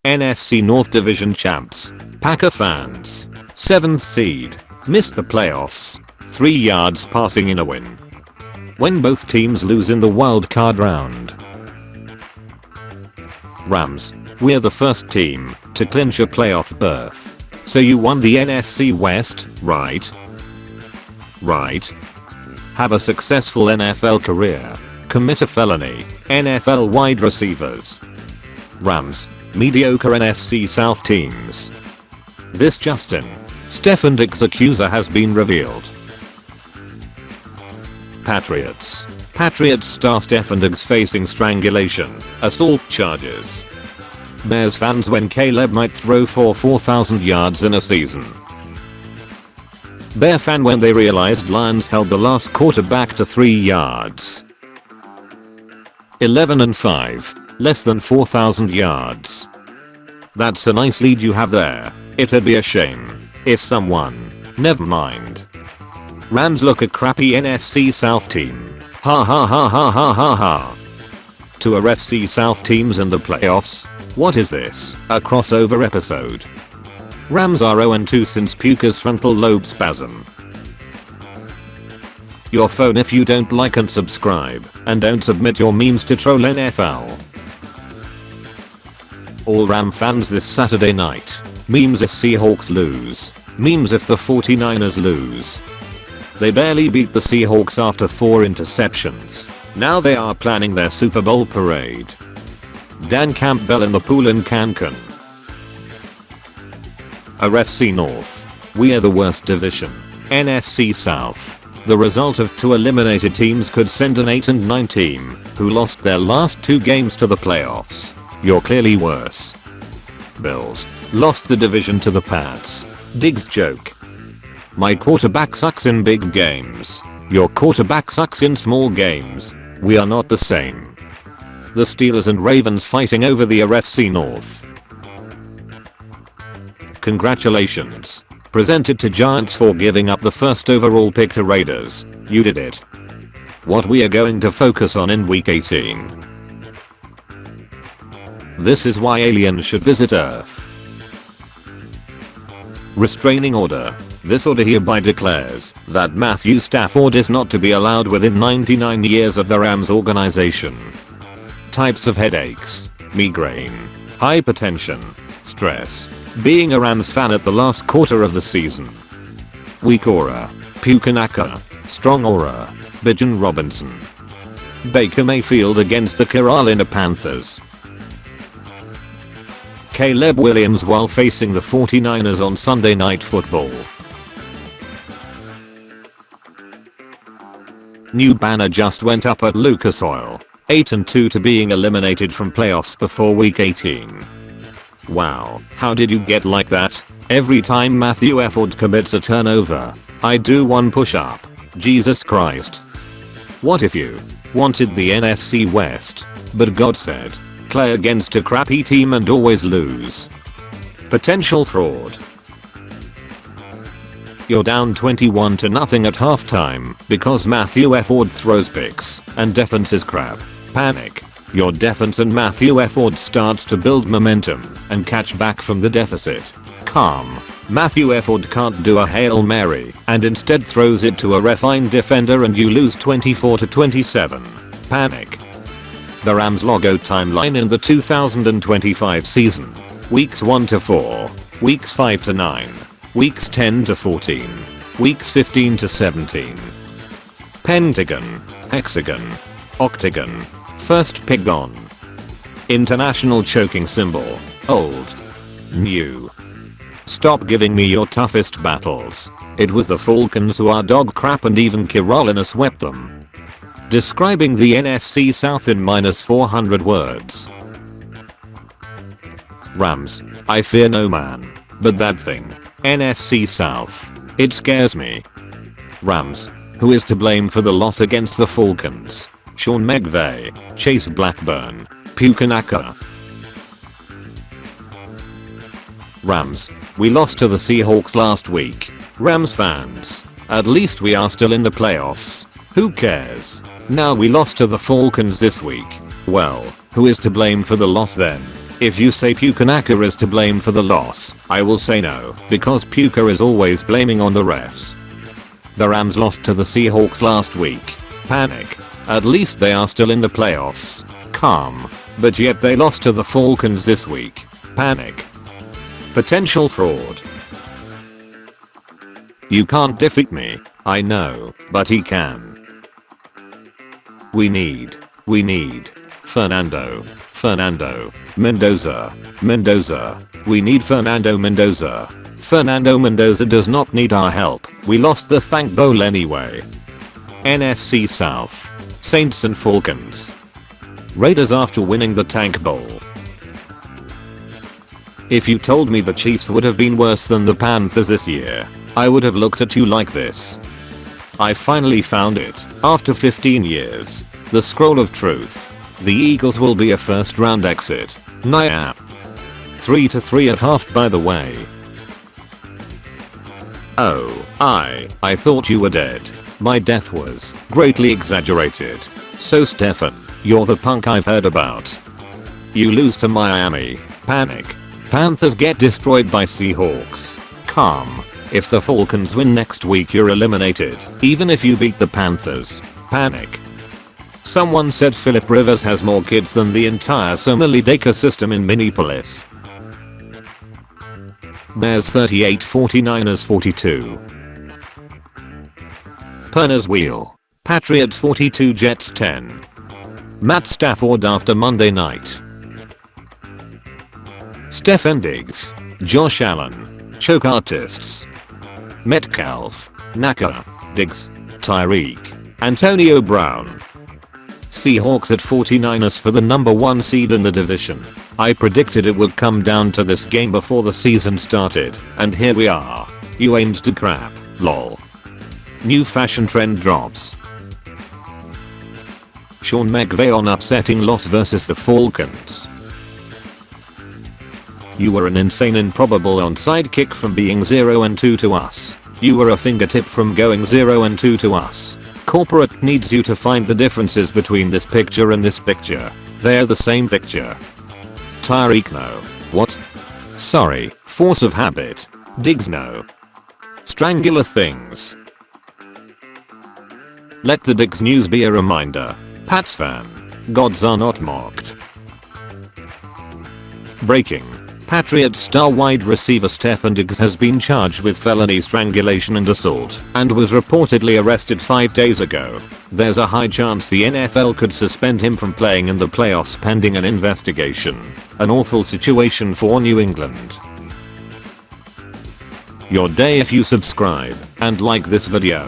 NFC North Division champs. Packer fans. 7th seed. Missed the playoffs. 3 yards passing in a win. When both teams lose in the wild card round. Rams. We're the first team to clinch a playoff berth. So you won the NFC West, right? Right. Have a successful NFL career. Commit a felony. NFL wide receivers. Rams. Mediocre NFC South teams. This Justin. Stefon Diggs accuser has been revealed. Patriots. Patriots star Stefon Diggs facing strangulation, assault charges. Bears fans when Caleb might throw for 4,000 yards in a season. Bear fan when they realized Lions held the last quarterback to 3 yards. 11-5. Less than 4,000 yards. That's a nice lead you have there. It'd be a shame if someone. Never mind. Rams look a crappy NFC South team. Ha ha ha ha ha ha ha. Two NFC South teams in the playoffs? What is this? A crossover episode? Rams are 0-2 since Puka's frontal lobe spasm. Your phone if you don't like and subscribe, and don't submit your memes to troll NFL. All Ram fans this Saturday night. Memes if Seahawks lose. Memes if the 49ers lose. They barely beat the Seahawks after 4 interceptions. Now they are planning their Super Bowl parade. Dan Campbell in the pool in Cancun. NFC North. We're the worst division. NFC South. The result of 2 eliminated teams could send an 8-9 team, who lost their last 2 games to the playoffs. You're clearly worse. Bills. Lost the division to the Pats. Diggs joke. My quarterback sucks in big games. Your quarterback sucks in small games. We are not the same. The Steelers and Ravens fighting over the NFC North. Congratulations. Presented to Giants for giving up the first overall pick to Raiders. You did it. What we are going to focus on in week 18. This is why aliens should visit Earth. Restraining order. This order hereby declares that Matthew Stafford is not to be allowed within 99 years of the Rams organization. Types of headaches. Migraine. Hypertension. Stress. Being a Rams fan at the last quarter of the season. Weak aura. Pukanaka. Strong aura. Bijan Robinson. Baker Mayfield against the Carolina Panthers. Caleb Williams while facing the 49ers on Sunday Night Football. New banner just went up at Lucas Oil. 8-2 to being eliminated from playoffs before week 18. Wow, how did you get like that? Every time Matthew Stafford commits a turnover, I do one push-up. Jesus Christ. What if you wanted the NFC West, but God said, play against a crappy team and always lose? Potential fraud. You're down 21-0 at halftime because Matthew Stafford throws picks and defense is crap. Panic. Your defense and Matthew Stafford starts to build momentum and catch back from the deficit. Calm. Matthew Stafford can't do a Hail Mary and instead throws it to a refined defender and you lose 24-27. Panic. The Rams logo timeline in the 2025 season. Weeks 1-4. Weeks 5-9. Weeks 10-14. Weeks 15-17. Pentagon. Hexagon. Octagon. First pig on. International choking symbol. Old. New. Stop giving me your toughest battles. It was the Falcons who are dog crap and even Carolina swept them. Describing the NFC South in -400 words. Rams. I fear no man. But that thing. NFC South. It scares me. Rams. Who is to blame for the loss against the Falcons? Sean McVay, Chase Blackburn, Pukanaka. Rams. We lost to the Seahawks last week. Rams fans. At least we are still in the playoffs. Who cares? Now we lost to the Falcons this week. Well, who is to blame for the loss then? If you say Pukanaka is to blame for the loss, I will say no, because Puka is always blaming on the refs. The Rams lost to the Seahawks last week. Panic. At least they are still in the playoffs. Calm. But yet they lost to the Falcons this week. Panic. Potential fraud. You can't defeat me, I know, but he can. We need Fernando Mendoza. We need Fernando Mendoza. Fernando Mendoza does not need our help. We lost the Thank Bowl anyway. NFC South. Saints and Falcons. Raiders after winning the Tank Bowl. If you told me the Chiefs would have been worse than the Panthers this year, I would have looked at you like this. I finally found it. After 15 years. The scroll of truth. The Eagles will be a first round exit. Nya. 3-3 at half by the way. Oh, I thought you were dead. My death was greatly exaggerated. So Stefon, you're the punk I've heard about. You lose to Miami. Panic. Panthers get destroyed by Seahawks. Calm. If the Falcons win next week you're eliminated, even if you beat the Panthers. Panic. Someone said Philip Rivers has more kids than the entire Somali Dacre system in Minneapolis. Bears 38, 49ers 42. Perner's wheel. Patriots 42, Jets 10. Matt Stafford after Monday night. Stefon Diggs. Josh Allen. Choke artists. Metcalf. Naka. Diggs. Tyreek. Antonio Brown. Seahawks at 49ers for the number 1 seed in the division. I predicted it would come down to this game before the season started, and here we are. You aimed to crap, lol. New fashion trend drops. Sean McVay on upsetting loss versus the Falcons. You were an insane improbable onside kick from being 0-2 to us. You were a fingertip from going 0-2 to us. Corporate needs you to find the differences between this picture and this picture. They're the same picture. Tyreek no. What? Sorry, force of habit. Diggs no. Strangular things. Let the Diggs news be a reminder. Pats fan. Gods are not mocked. Breaking. Patriots star wide receiver Stefon Diggs has been charged with felony strangulation and assault and was reportedly arrested 5 days ago. There's a high chance the NFL could suspend him from playing in the playoffs pending an investigation. An awful situation for New England. Your day if you subscribe and like this video.